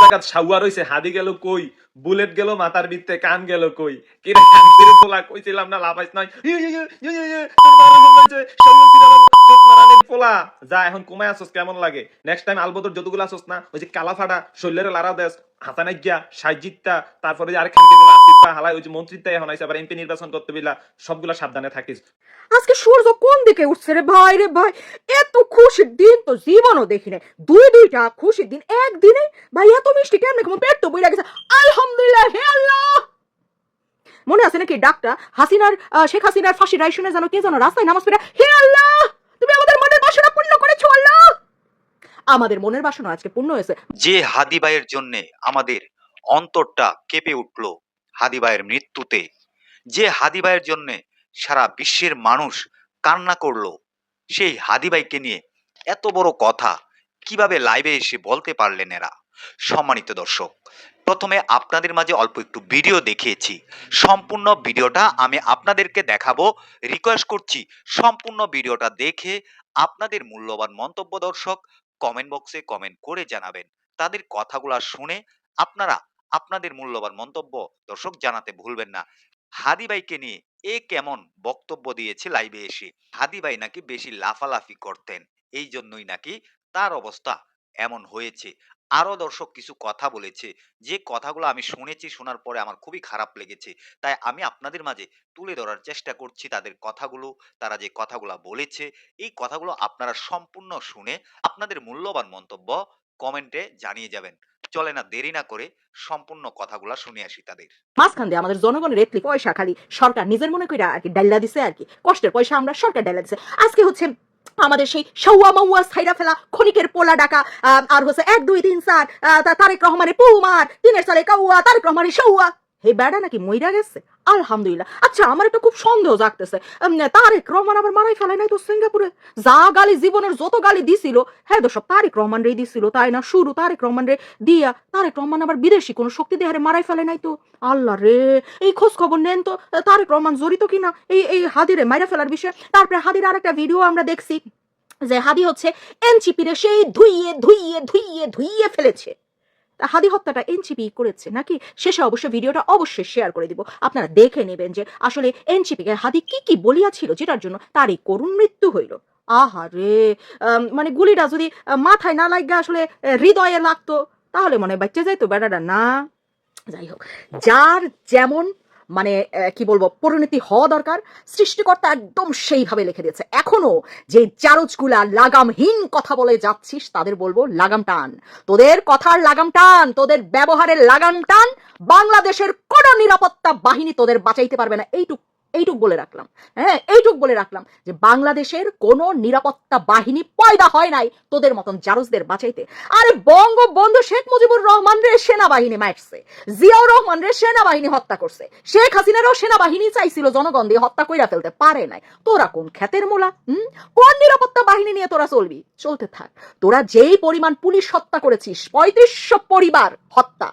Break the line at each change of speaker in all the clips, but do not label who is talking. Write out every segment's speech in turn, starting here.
জায়গা সাউয়া রইছে, হাদি গেল কই, বুলেট গেল মাথার ভিতরে, কান গেল কই, কিরা কানকির পোলা কইছিলাম না লাফাইছ নাই, পোলা যা এখন কমায় আসছ কেমন লাগে, নেক্সট টাইম আলবদর যতগুলো আসছ না ওই যে কালা ফাটা শৈলের লারা দেশ হাসানাই গিয়া সাইজিত্তা, তারপরে যে আরেক খানকির পোলা আসিফা হালাই ওই যে মন্ত্রিত্ব এখন আইছে আবার এমপি নির্বাচন করতে বিলা, সবগুলা সাবধানে থাকিস।
আজকে সূর্য কোন দিকে উঠছে রে ভাই রে ভাই, এত খুশির দিন তো জীবনও দেখি নাই। দুইটা খুশির দিন একদিনে ভাই, এত মিষ্টি কেমনে কেমন পেট তো বইরা গেছে। আলহামদুলিল্লাহ, হে আল্লাহ। মনে আছে নাকি ডাকটা হাসিনার, শেখ হাসিনার ফাঁসি রায় শুনে জানো কে জানো রাস্তায় নামাজ পড়ে, হে আল্লাহ তুমি আমাদের মনের বাসনা পূর্ণ করেছো আল্লাহ। আমাদের মনের বাসনা আজকে পূর্ণ হয়েছে।
যে হাদি ভাইয়ের জন্য আমাদের অন্তরটা কেঁপে উঠল হাদি ভাইয়ের মৃত্যুতে, যে হাদি ভাইয়ের জন্য সারা বিশ্বের মানুষ কান্না করলো, সেই হাদি ভাইকে নিয়ে এত বড় কথা কিভাবে লাইভে এসে বলতে পারলেন এরা? সম্মানিত দর্শক, প্রথমে আপনাদের মাঝে অল্প একটু ভিডিও দেখিয়েছি, সম্পূর্ণ ভিডিওটা আমি আপনাদেরকে দেখাবো। রিকোয়েস্ট করছি সম্পূর্ণ ভিডিওটা দেখে আপনাদের মূল্যবান মন্তব্য দর্শক কমেন্ট বক্সে কমেন্ট করে জানাবেন। তাদের কথাগুলো শুনে আপনারা আপনাদের মূল্যবান মন্তব্য দর্শক জানাতে ভুলবেন না। হাদি ভাইকে নিয়ে কেমন বক্তব্য দিয়েছে লাইভে এসে, হাদি ভাই নাকি বেশি লাফালাফি করতেন, এই জন্যই নাকি তার অবস্থা এমন হয়েছে। আরো দর্শক কিছু কথা বলেছে, যে কথাগুলো আমি শুনেছি, শোনার পরে আমার খুবই খারাপ লেগেছে, তাই আমি আপনাদের মাঝে তুলে ধরার চেষ্টা করছি তাদের কথাগুলো। তারা যে কথাগুলো বলেছে, এই কথাগুলো আপনারা সম্পূর্ণ শুনে আপনাদের মূল্যবান মন্তব্য কমেন্টে জানিয়ে যাবেন। চলে না দেরি না করে সম্পূর্ণ কথাগুলো শুনে আসি তাদের।
মাঝখান দিয়ে আমাদের জনগণের এতলি পয়সা খালি সরকার নিজের মনে করে আর কি ডাল্লা দিছে, আর কি কষ্টের পয়সা আমরা সরকার ডাল্লা দিছে। আজকে হচ্ছে আমাদের সেই সৌয়া মৌয়া ছাইরা ফেলা খনিকের পোলা ডাকা, আর হচ্ছে 1 2 3 4 তারেক রহমানের পুমার 3 সালে কাউয়া, তারেক রহমানের সৌয়া, হে বেড়া নাকি মইরা গেছে? আলহামদুলিল্লাহ। আচ্ছা, আমার একটা খুব সন্দেহ জাগতেছে, তারেক রহমান আবার মারাই ফেলাই নাই তো সিঙ্গাপুরে? যা গালি জীবনের যত গালি দিছিল, হ্যাঁ তো সব তারেক রহমান রে দিছিল, তাই না? শুরু তারেক রহমান রে দিয়া তারেক রহমান আবার বিদেশি কোন শক্তি দেহারে মারাই ফেলে নাই তো? আল্লাহ রে, এই খোঁজ খবর নেন তো তারেক রহমান জড়িত কিনা এই হাদিরে মাইরা ফেলার বিষয়ে। তারপরে হাদির আর একটা ভিডিও আমরা দেখছি যে হাদি হচ্ছে এনসিপি রে সেই ধুইয়ে ধুইয়ে ধুইয়ে ধুইয়ে ফেলেছে। হাদি হত্যাটা এনসিপি করেছে নাকি? শেষে অবশ্যই ভিডিওটা অবশ্যই শেয়ার করে দিব, আপনারা দেখে নেবেন যে আসলে এনসিপিকে হাদি কি কি বলিয়াছিল যেটার জন্য তার এই করুণ মৃত্যু হইল। আহারে, মানে গুলিটা যদি মাথায় না লাগা আসলে হৃদয়ে লাগতো তাহলে মনে হয় বাচ্চা যাইতো বেটাটা না। যাই হোক, যার যেমন মানে কি বলবো পরিণতি হওয়া দরকার, সৃষ্টিকর্তা একদম সেইভাবে লিখে দিয়েছে। এখনো যে জারজগুলা লাগামহীন কথা বলে যাচ্ছিস তাদের বলবো লাগাম টান, তোদের কথার লাগাম টান, তোদের ব্যবহারের লাগাম টান। বাংলাদেশের কোন নিরাপত্তা বাহিনী তোদের বাঁচাইতে পারবে না। এইটুক বলে রাখলাম, হ্যাঁ এইটুক বলে রাখলাম যে বাংলাদেশের কোন নিরাপত্তা বাহিনী পয়দা হয় নাই তোদের মতন জারজদের বাঁচাইতে। আরে বঙ্গবন্ধু শেখ মুজিবুর রহমান রে সেনাবাহিনী মারছে, জিয়াউর রহমান রে সেনাবাহিনী হত্যা করছে, শেখ হাসিনারও সেনাবাহিনী চাইছিল জনগণ দিয়ে হত্যা কইরা ফেলতে পারে নাই। তোরা কোন খ্যাতের মোলা? কোন নিরাপত্তা বাহিনী নিয়ে তোরা চলবি? চলতে থাক। তোরা যেই পরিমাণ পুলিশ হত্যা করেছিস, 3500 পরিবার হত্যা,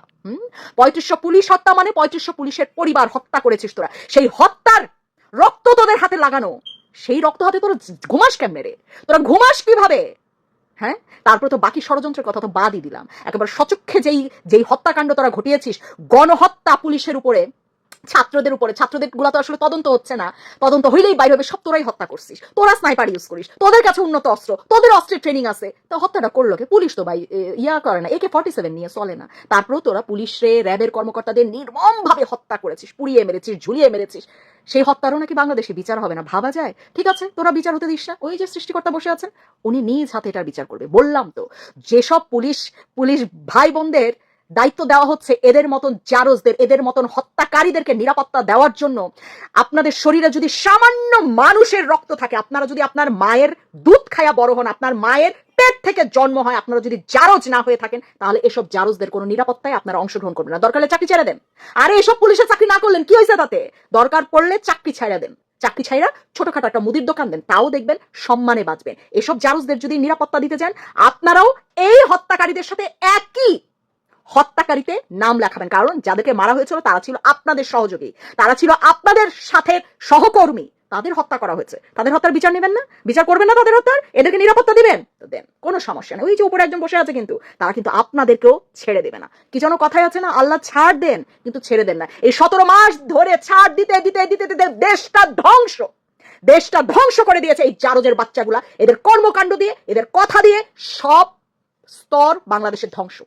3500 পুলিশ হত্যা মানে 3500 পুলিশের পরিবার হত্যা করেছিস তোরা। সেই হত্যার রক্ত তোদের হাতে লাগানো, সেই রক্ত হাতে তোরা ঘুমাস কেমনে রে? তোরা ঘুমাস কিভাবে? হ্যাঁ, তারপরে তো বাকি ষড়যন্ত্রের কথা তো বাদই দিলাম। একেবারে সচক্ষে যেই হত্যাকাণ্ড তোরা ঘটিয়েছিস, গণহত্যা পুলিশের উপরে, ছাত্রদের উপরে, ছাত্রদের গুলা তো আসলে তদন্ত হচ্ছে না, তদন্ত হইলেই বাইরে হবে, সব তোরাই হত্যা করছিস। তোরা স্নাইপার ইউজ করিস, তোদের কাছে উন্নত অস্ত্র, তোদের অস্ত্রের ট্রেনিং আছে, তো হত্যাটা করলো কে? পুলিশ তো ভাই ইয়া করে না, AK-47 নিয়ে চলে না। তারপরেও তোরা পুলিশ রে, র্যাবের কর্মকর্তাদের নির্মম ভাবে হত্যা করেছিস, পুড়িয়ে মেরেছিস, ঝুলিয়ে মেরেছিস। সেই হত্যারও নাকি বাংলাদেশে বিচার হবে না? ভাবা যায়? ঠিক আছে, তোরা বিচার হতে দিস না, ওই যে সৃষ্টিকর্তা বসে আছেন, উনি নিজ হাতে এটার বিচার করবে। বললাম তো, যেসব পুলিশ ভাই বোনদের দায়িত্ব দেওয়া হচ্ছে এদের মতন জারজদের, এদের মতন হত্যাকারীদেরকে নিরাপত্তা দেওয়ার জন্য, আপনাদের শরীরে যদি সামান্য মানুষের রক্ত থাকে, আপনারা যদি আপনার মায়ের দুধ খায়া বড় হন, আপনার মায়ের পেট থেকে জন্ম হয়, আপনারা যদি জারজ না হয়ে থাকেন, তাহলে এসব জারজদের কোনো নিরাপত্তায় আপনারা অংশগ্রহণ করবেন না। দরকার হলে চাকরি ছেড়ে দেন। আরে এসব পুলিশের চাকরি না করলেন কি হয়েছে তাতে? দরকার পড়লে চাকরি ছাইড়া দেন, চাকরি ছাইরা ছোটখাটো একটা মুদির দোকান দেন, তাও দেখবেন সম্মানে বাঁচবেন। এসব জারজদের যদি নিরাপত্তা দিতে চান, আপনারাও এই হত্যাকারীদের সাথে একই হত্যাকারীতে নাম লেখাবেন। কারণ যাদেরকে মারা হয়েছিল তারা ছিল আপনাদের সহযোগী, তারা ছিল আপনাদের সাথে সহকর্মী, তাদের হত্যা করা হয়েছে, তাদের হত্যার বিচার নেবেন না? বিচার করবেন না তাদের হত্যার? এদেরকে নিরাপত্তা দিবেন তো দেন, কোনো সমস্যা নেই। ওই যে উপরে একজন বসে আছে, কিন্তু তারা কিন্তু আপনাদেরকেও ছেড়ে দেবে না। কি যেন কথাই আছে না, আল্লাহ ছাড় দেন কিন্তু ছেড়ে দেন না। এই 17 মাস ধরে ছাড় দিতে দিতে দিতে দিতে দেশটা ধ্বংস করে দিয়েছে এই জারজের বাচ্চাগুলা। এদের কর্মকাণ্ড দিয়ে, এদের কথা দিয়ে সব স্তর বাংলাদেশের ধ্বংস।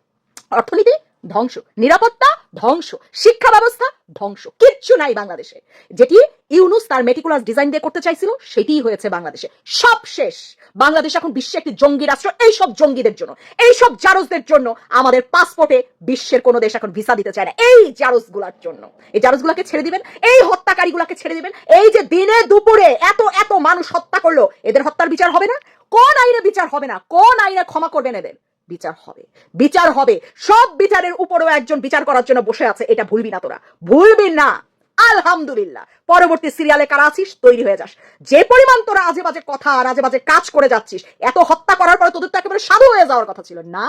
অর্থনীতি ধ্বংস, নিরাপত্তা ধ্বংস, শিক্ষা ব্যবস্থা ধ্বংস, কিচ্ছু নাই বাংলাদেশে। যেটি ইউনুস তার মেটিকুলাস ডিজাইন দিয়ে করতে চাইছিল সেটিই হয়েছে বাংলাদেশে। সব শেষ। বাংলাদেশ এখন বিশ্বে একটি জঙ্গি রাষ্ট্র। এইসব জঙ্গিদের জন্য, এইসব জারজদের জন্য আমাদের পাসপোর্টে বিশ্বের কোনো দেশ এখন ভিসা দিতে চায় না। এই জারজগুলার জন্য। এই জারজগুলাকে ছেড়ে দিবেন, এই হত্যাকারীগুলাকে ছেড়ে দিবেন। এই যে দিনে দুপুরে এত এত মানুষ হত্যা করলো, এদের হত্যার বিচার হবে না? কোন আইনে বিচার হবে না? কোন আইনে ক্ষমা করবেন এদের? বিচার হবে, বিচার হবে। সব বিচারের উপরেও একজন বিচার করার জন্য বসে আছে, এটা ভুলবি না তোরা, ভুলবি না। আলহামদুলিল্লাহ, পরবর্তী সিরিয়ালে কারা আছিস তৈরি হয়ে যাস। যে পরিমাণ তোরা আজে বাজে কথা আর আজে বাজে কাজ করে যাচ্ছিস, এত হত্যা করার পরে তোদের তো একেবারে সাধু হয়ে যাওয়ার কথা ছিল না।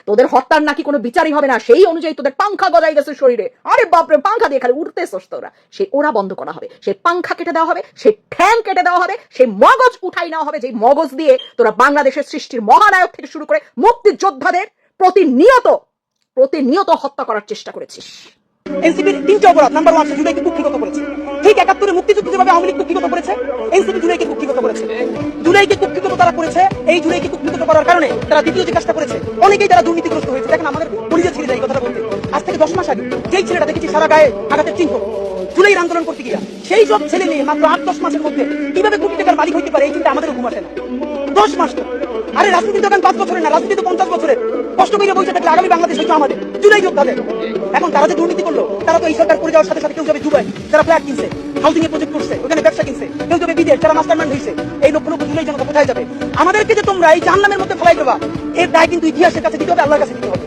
তোদের হত্যার নাকি কোনো বিচারই হবে না, সেই অনুযায়ী তোদের পাংখা গজাই গেছে শরীরে। আরে বাপরে, পাংখা দিয়ে খালি উঠতেছস তোরা। সেই ওরা বন্ধ করা হবে, সেই পাংখা কেটে দেওয়া হবে, সেই ঠ্যাং কেটে দেওয়া হবে, সেই মগজ উঠাই নেওয়া হবে, যে মগজ দিয়ে তোরা বাংলাদেশের সৃষ্টির মহানায়ক থেকে শুরু করে মুক্তিযোদ্ধাদের প্রতিনিয়ত হত্যা করার চেষ্টা করেছিস।
এনসিপির 3টা অপরাধ। নাম্বার 1, জুলাইকে কুক্ষিগত করেছে। ঠিক 71-এ মুক্তিযুদ্ধ যেভাবে আওয়ামী লীগ কুক্ষিগত করেছে, এনসিপি জুলাইকে কুক্ষিগত করেছে। জুলাইকে কুক্ষিগত তারা করেছে। এই জুলাইকে কুক্ষিগত করার কারণে তারা দ্বিতীয় যে কাজটা করেছে, অনেকেই তারা দুর্নীতিগ্রস্ত হয়েছে। দেখেন, আমাদের পরিচয় ছেড়ে যায় কথাটা বলতে। আজ থেকে 10 মাস আগে যেই ছেলেটা দেখেছি সারা গায়ে আঘাতের চিহ্ন, জুলাইয়ের আন্দোলন করতে গিয়া, সেই সব ছেলে মেয়ে মাত্র 8-10 মাসের মধ্যে কিভাবে কোটি টাকার মালিক হইতে পারে, এই চিন্তা আমাদের ঘুম আসে না। 10 মাস তো। আরে রাজনীতি তো এখন 5 বছরের না, রাজনীতি তো 50 বছরের। কষ্ট করে বসে থাকলে আগামী বাংলাদেশ হচ্ছে আমাদের, জুলাই যোদ্ধাদের। এখন তারা যে দুর্নীতি করলো, তারা তো এই সরকার করে যাওয়ার সাথে সাথে কেউ যাবে দুবাই, যারা ফ্ল্যাট কিনছে, হাউজিং এর প্রজেক্ট করছে, ওখানে ব্যবসা কিনছে, কেউ যাবে বিদেশ, যারা মাস্টারমাইন্ড হয়েছে। এই লক্ষ লক্ষ জুলাই জনতা কোথায় যাবে? আমাদেরকে যে তোমরা এই জাহান্নামের মধ্যে ফেলাই দেবা, এর দায় কিন্তু ইতিহাসের কাছে দিতে হবে, আল্লাহর কাছে দিতে হবে।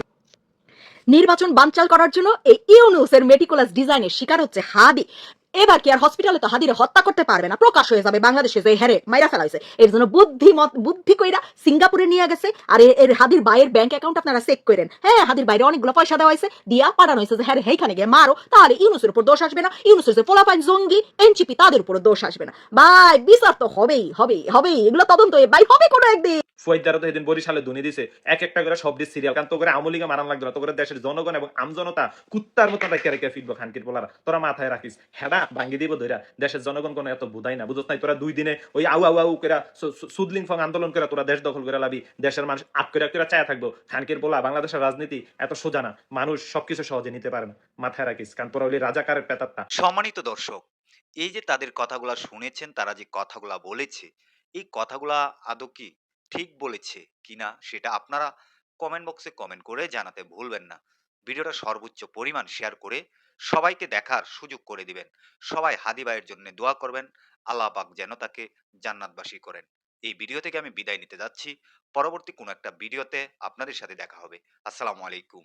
নির্বাচন বানচাল করার জন্য এই ইউনুসের মেটিকুলাস ডিজাইনের শিকার হচ্ছে হাদি। এবার কি আর হসপিটালে তো হাদিরে হত্যা করতে পারবে না, প্রকাশ হয়ে যাবে বাংলাদেশে যে হেরে মাইরা ফেলা হয়েছে। এর জন্য বুদ্ধি কইরা সিঙ্গাপুরে নিয়ে গেছে। আর এর হাদির বাইয়ের ব্যাংক অ্যাকাউন্ট আপনারা চেক করেন। হ্যাঁ, হাদির বাইরে অনেকগুলো পয়সা দেওয়া হয়েছে, দিয়া পাঠানো হয়েছে যে হ্যাঁ সেইখানে গিয়ে মারো, তাহলে ইউনুসের উপর দোষ আসবে না। ইউনুসের যে পোলাপাইন জঙ্গি এনসিপি, তাদের উপর দোষ আসবে না। ভাই বিচার তো হবেই, এগুলো তদন্ত ভাই হবে কোনো একদিন।
ফুয়াইদারও তো এদিন বরিশালে দুনি দিছে, এক একটা করে সব দিস সিরিয়াল। কারণ তো করে আমলিগে মারান লাগবে না, তো করে দেশের জনগণ এবং আমজনতা কুত্তার মতো রেখে রেখে ফিরবো খানকির পোলারা। তোরা মাথায় রাখিস, হেডা ভাঙ্গি দিব ধইরা। দেশের জনগণ কোনো এত বুঝাই না, বুঝছ নাই? তোরা 2 দিনে ওই আউ করে সুদলিং ফং আন্দোলন করে তোরা দেশ দখল করে লাবি, দেশের মানুষ আপ করে চায়া থাকবো। খানকির পোলা, বাংলাদেশের রাজনীতি এত সোজা না, মানুষ সবকিছু সহজে নিতে পারে না, মাথায় রাখিস। কারণ তোরা ওই রাজাকারের পেতাত্তা।
সম্মানিত দর্শক, এই যে তাদের কথাগুলা শুনেছেন, তারা যে কথাগুলা বলেছে, এই কথাগুলা আদৌ কি ঠিক বলেছে কিনা সেটা আপনারা কমেন্ট বক্সে কমেন্ট করে জানাতে ভুলবেন না। ভিডিওটা সর্বোচ্চ পরিমাণ শেয়ার করে সবাইকে দেখার সুযোগ করে দিবেন। সবাই হাদি ভাইয়ের জন্য দোয়া করবেন, আল্লাহ পাক যেন তাকে জান্নাতবাসী করেন। এই ভিডিও থেকে আমি বিদায় নিতে যাচ্ছি। পরবর্তী কোনো একটা ভিডিওতে আপনাদের সাথে দেখা হবে। আসসালামু আলাইকুম।